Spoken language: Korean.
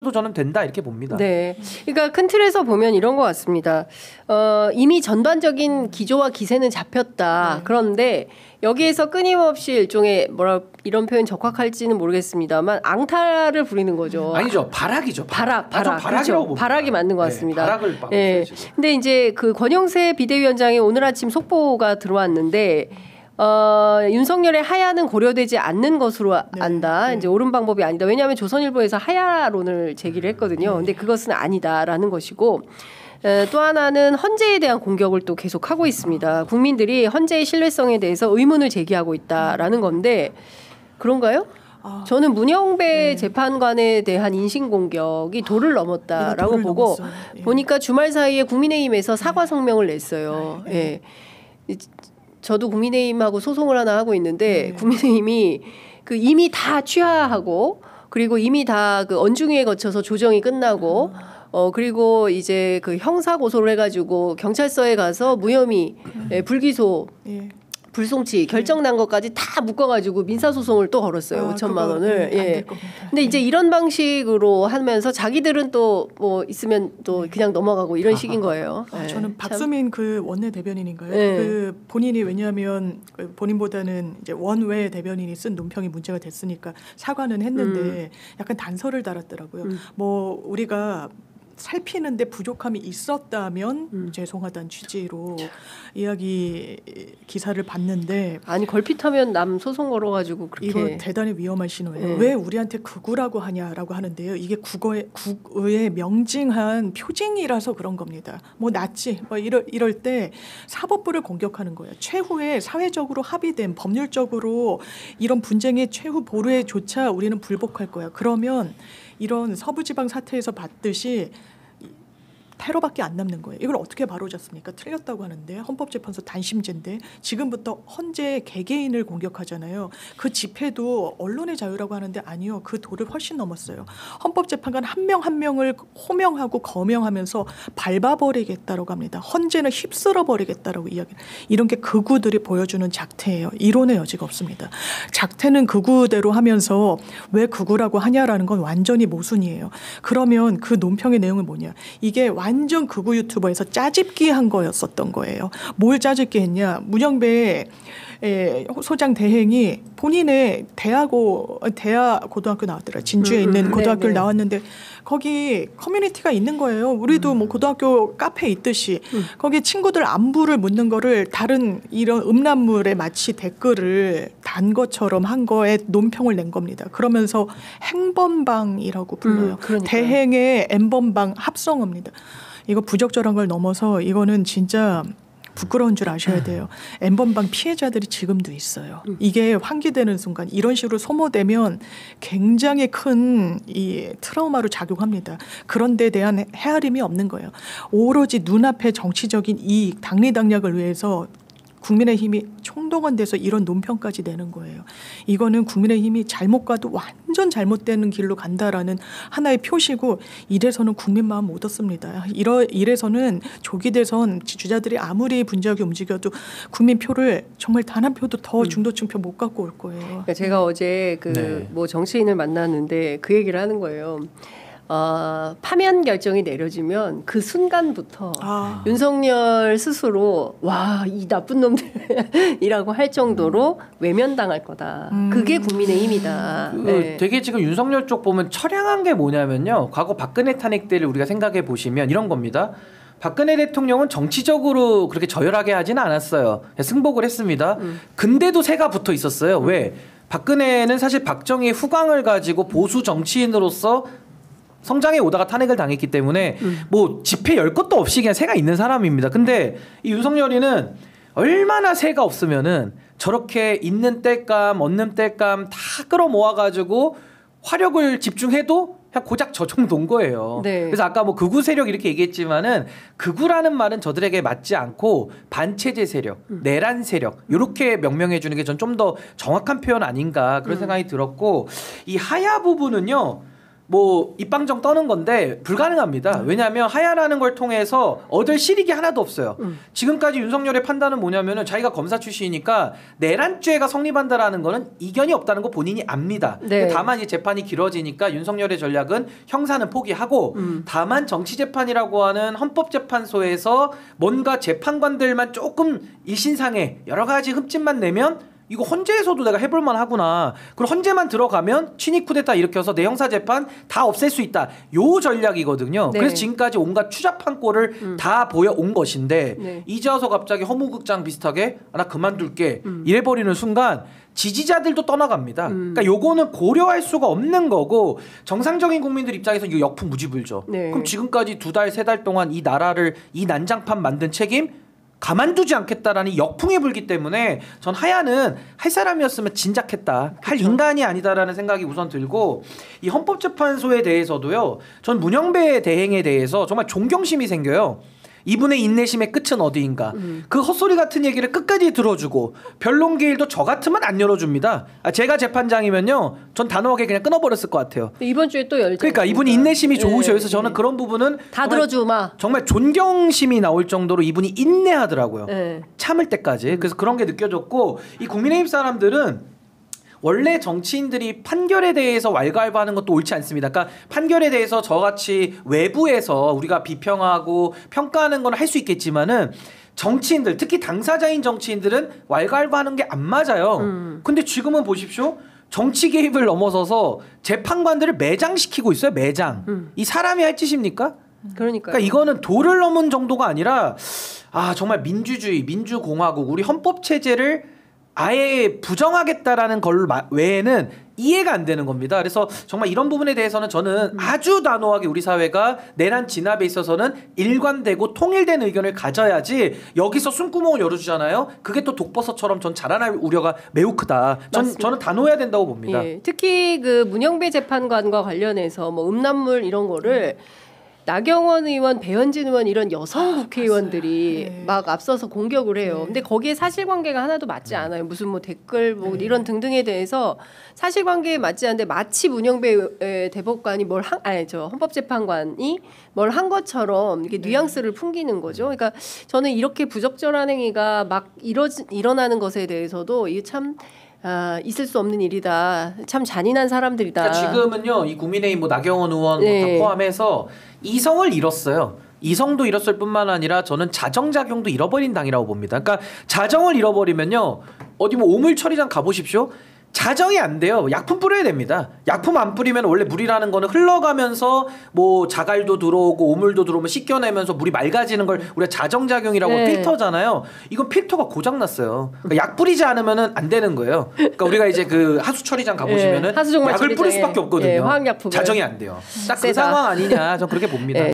하셔도 저는 된다 이렇게 봅니다. 네, 그러니까 큰 틀에서 보면 이런 것 같습니다. 이미 전반적인 기조와 기세는 잡혔다. 네. 그런데 여기에서 끊임없이 일종의 이런 표현 적합할지는 모르겠습니다만 앙탈을 부리는 거죠. 아니죠, 발악이죠. 발악. 그렇죠. 발악이 맞는 것 같습니다. 네, 발악을 막. 네. 근데 이제 그 권영세 비대위원장의 오늘 아침 속보가 들어왔는데. 윤석열의 하야는 고려되지 않는 것으로 안다. 이제 옳은 방법이 아니다. 왜냐하면 조선일보에서 하야론을 제기를 했거든요. 근데 그것은 아니다라는 것이고 또 하나는 헌재에 대한 공격을 또 계속 하고 있습니다. 국민들이 헌재의 신뢰성에 대해서 의문을 제기하고 있다라는 건데 그런가요? 저는 문영배 재판관에 대한 인신공격이 도를 넘었다라고 보고 보니까 주말 사이에 국민의힘에서 사과 성명을 냈어요. 예. 저도 국민의힘하고 소송을 하나 하고 있는데 국민의힘이 그 이미 다 취하하고 그리고 이미 다 그 언중위에 거쳐서 조정이 끝나고 그리고 이제 그 형사 고소를 해가지고 경찰서에 가서 무혐의 불기소 불송치 결정 난 것까지 다 묶어가지고 민사소송을 또 걸었어요. 5천만 원을. 예. 근데 이제 이런 방식으로 하면서 자기들은 또 뭐 있으면 또 그냥 넘어가고 이런 식인 거예요. 저는 박수민 그 원내 대변인인가요? 그 본인이 왜냐하면 본인보다는 이제 원외 대변인이 쓴 논평이 문제가 됐으니까 사과는 했는데 약간 단서를 달았더라고요. 뭐 우리가 살피는데 부족함이 있었다면 죄송하다는 취지로 이야기 기사를 봤는데 아니 걸핏하면 남 소송 걸어가지고 그렇게 이거 대단히 위험한 신호예요. 왜 우리한테 극우라고 하냐라고 하는데요. 이게 국어의 명징한 표징이라서 그런 겁니다. 뭐 낫지 뭐 이럴 때 사법부를 공격하는 거예요. 최후의 사회적으로 합의된 법률적으로 이런 분쟁의 최후 보루에조차 우리는 불복할 거야. 그러면 이런 서부지방 사태에서 봤듯이 테러밖에 안 남는 거예요. 이걸 어떻게 바로잡습니까? 틀렸다고 하는데 헌법재판소 단심제인데 지금부터 헌재 개개인을 공격하잖아요. 그 집회도 언론의 자유라고 하는데 아니요. 그 도를 훨씬 넘었어요. 헌법재판관 한 명 한 명을 호명하고 거명하면서 밟아버리겠다라고 합니다. 헌재는 휩쓸어버리겠다라고 이야기. 이런 게 극우들이 보여주는 작태예요. 이론의 여지가 없습니다. 작태는 극우대로 하면서 왜 극우라고 하냐라는 건 완전히 모순이에요. 그러면 그 논평의 내용은 뭐냐. 이게 완전 극우 유튜버에서 짜집기 한 거였었던 거예요. 뭘 짜집기 했냐. 문영배 소장 대행이 본인의 대하 고등학교 나왔더라. 진주에 있는 고등학교를 나왔는데 거기 커뮤니티가 있는 거예요. 우리도 뭐 고등학교 카페 있듯이 거기 친구들 안부를 묻는 거를 다른 이런 음란물에 마치 댓글을 단 것처럼 한 거에 논평을 낸 겁니다. 그러면서 행범방이라고 불러요. 대행의 N번방 합성어입니다. 이거 부적절한 걸 넘어서 이거는 진짜 부끄러운 줄 아셔야 돼요. N번방 피해자들이 지금도 있어요. 이게 환기되는 순간 이런 식으로 소모되면 굉장히 큰 이 트라우마로 작용합니다. 그런 데 대한 헤아림이 없는 거예요. 오로지 눈앞의 정치적인 이익, 당리당략을 위해서 국민의힘이 총동원돼서 이런 논평까지 내는 거예요. 이거는 국민의힘이 잘못 가도 완전 잘못되는 길로 간다라는 하나의 표시고 이래서는 국민 마음 못 얻습니다. 이래서는 조기 대선 주자들이 아무리 분주하게 움직여도 국민 표를 정말 단 한 표도 더 중도층 표 못 갖고 올 거예요. 그러니까 제가 어제 뭐 정치인을 만났는데 그 얘기를 하는 거예요. 파면 결정이 내려지면 그 순간부터 윤석열 스스로 와, 이 나쁜 놈들이라고 할 정도로 외면당할 거다. 그게 국민의힘이다. 되게 지금 윤석열 쪽 보면 처량한 게 뭐냐면요. 과거 박근혜 탄핵 때를 우리가 생각해 보시면 이런 겁니다. 박근혜 대통령은 정치적으로 그렇게 저열하게 하지는 않았어요. 승복을 했습니다. 근데도 새가 붙어 있었어요. 왜? 박근혜는 사실 박정희의 후광을 가지고 보수 정치인으로서 성장해 오다가 탄핵을 당했기 때문에 뭐 집회 열 것도 없이 그냥 새가 있는 사람입니다. 근데 이 윤석열이는 얼마나 새가 없으면은 저렇게 있는 땔감 없는 땔감 다 끌어모아가지고 화력을 집중해도 그냥 고작 저 정도인 거예요. 그래서 아까 뭐 극우 세력 이렇게 얘기했지만은 극우라는 말은 저들에게 맞지 않고 반체제 세력, 내란 세력 이렇게 명명해 주는 게 전 좀 더 정확한 표현 아닌가 그런 생각이 들었고 이 하야 부분은요. 뭐 입방정 떠는 건데 불가능합니다. 왜냐하면 하야라는 걸 통해서 얻을 실익이 하나도 없어요. 지금까지 윤석열의 판단은 뭐냐면은 자기가 검사 출신이니까 내란죄가 성립한다라는 거는 이견이 없다는 거 본인이 압니다. 네. 다만 이 재판이 길어지니까 윤석열의 전략은 형사는 포기하고 다만 정치재판이라고 하는 헌법재판소에서 뭔가 재판관들만 조금 일신상에 여러 가지 흠집만 내면 이거 헌재에서도 내가 해볼만 하구나. 그리고 헌재만 들어가면 친위 쿠데타 일으켜서 내 형사재판 다 없앨 수 있다. 요 전략이거든요. 네. 그래서 지금까지 온갖 추잡한 꼴을 다 보여온 것인데 네. 이제 와서 갑자기 허무극장 비슷하게 나 그만둘게 이래버리는 순간 지지자들도 떠나갑니다. 그러니까 요거는 고려할 수가 없는 거고 정상적인 국민들 입장에서 이거 역풍무지불죠. 네. 그럼 지금까지 2달, 3달 동안 이 나라를 이 난장판 만든 책임 가만두지 않겠다라는 역풍이 불기 때문에 전 하야는 할 사람이었으면 진작했다. 할 인간이 아니다라는 생각이 우선 들고 이 헌법재판소에 대해서도요. 전 문영배 대행에 대해서 정말 존경심이 생겨요. 이분의 인내심의 끝은 어디인가. 그 헛소리 같은 얘기를 끝까지 들어주고 변론 기일도 저 같으면 안 열어줍니다. 제가 재판장이면요. 전 단호하게 그냥 끊어버렸을 것 같아요. 이번 주에 또 열죠. 그러니까 이분이 인내심이 좋으셔요. 그래서 저는 그런 부분은 다 정말 들어주마. 정말 존경심이 나올 정도로 이분이 인내하더라고요. 네. 참을 때까지. 그래서 그런 게 느껴졌고 이 국민의힘 사람들은 원래 정치인들이 판결에 대해서 왈가왈부하는 것도 옳지 않습니다. 그러니까 판결에 대해서 저같이 외부에서 우리가 비평하고 평가하는 건 할 수 있겠지만은 정치인들 특히 당사자인 정치인들은 왈가왈부하는 게 안 맞아요. 근데 지금은 보십시오. 정치 개입을 넘어서서 재판관들을 매장시키고 있어요. 매장. 이 사람이 할 짓입니까? 그러니까 그러니까 이거는 도를 넘은 정도가 아니라 정말 민주주의, 민주공화국, 우리 헌법 체제를 아예 부정하겠다라는 걸로 외에는 이해가 안 되는 겁니다. 그래서 정말 이런 부분에 대해서는 저는 아주 단호하게 우리 사회가 내란 진압에 있어서는 일관되고 통일된 의견을 가져야지 여기서 숨구멍을 열어주잖아요. 그게 또 독버섯처럼 전 자라날 우려가 매우 크다. 저는 단호해야 된다고 봅니다. 예. 특히 그 문영배 재판관과 관련해서 뭐 음란물 이런 거를 나경원 의원, 배현진 의원 이런 여성 국회의원들이 네. 막 앞서서 공격을 해요. 근데 거기에 사실관계가 하나도 맞지 않아요. 무슨 뭐 댓글 뭐 이런 등등에 대해서 사실관계에 맞지 않는데 마치 문영배 대법관이 헌법재판관이 뭘 한 것처럼 이렇게 뉘앙스를 풍기는 거죠. 그러니까 저는 이렇게 부적절한 행위가 막 일어나는 것에 대해서도 이게 참 있을 수 없는 일이다. 참 잔인한 사람들이다. 그러니까 지금은요, 이 국민의힘 뭐 나경원 의원 네. 다 포함해서 이성을 잃었어요. 이성도 잃었을 뿐만 아니라 저는 자정작용도 잃어버린 당이라고 봅니다. 그러니까 자정을 잃어버리면요, 어디 뭐 오물 처리장 가보십시오. 자정이 안 돼요. 약품 뿌려야 됩니다. 약품 안 뿌리면 원래 물이라는 거는 흘러가면서 뭐 자갈도 들어오고 오물도 들어오면 씻겨내면서 물이 맑아지는 걸 우리가 자정작용이라고 네. 필터잖아요. 이건 필터가 고장났어요. 그러니까 약 뿌리지 않으면 안 되는 거예요. 그러니까 우리가 이제 그 하수 처리장 가보시면은 하수종말 약을 뿌릴 처리장에, 수밖에 없거든요. 화학약품을 자정이 안 돼요. 딱 그 세다. 상황 아니냐. 전 그렇게 봅니다.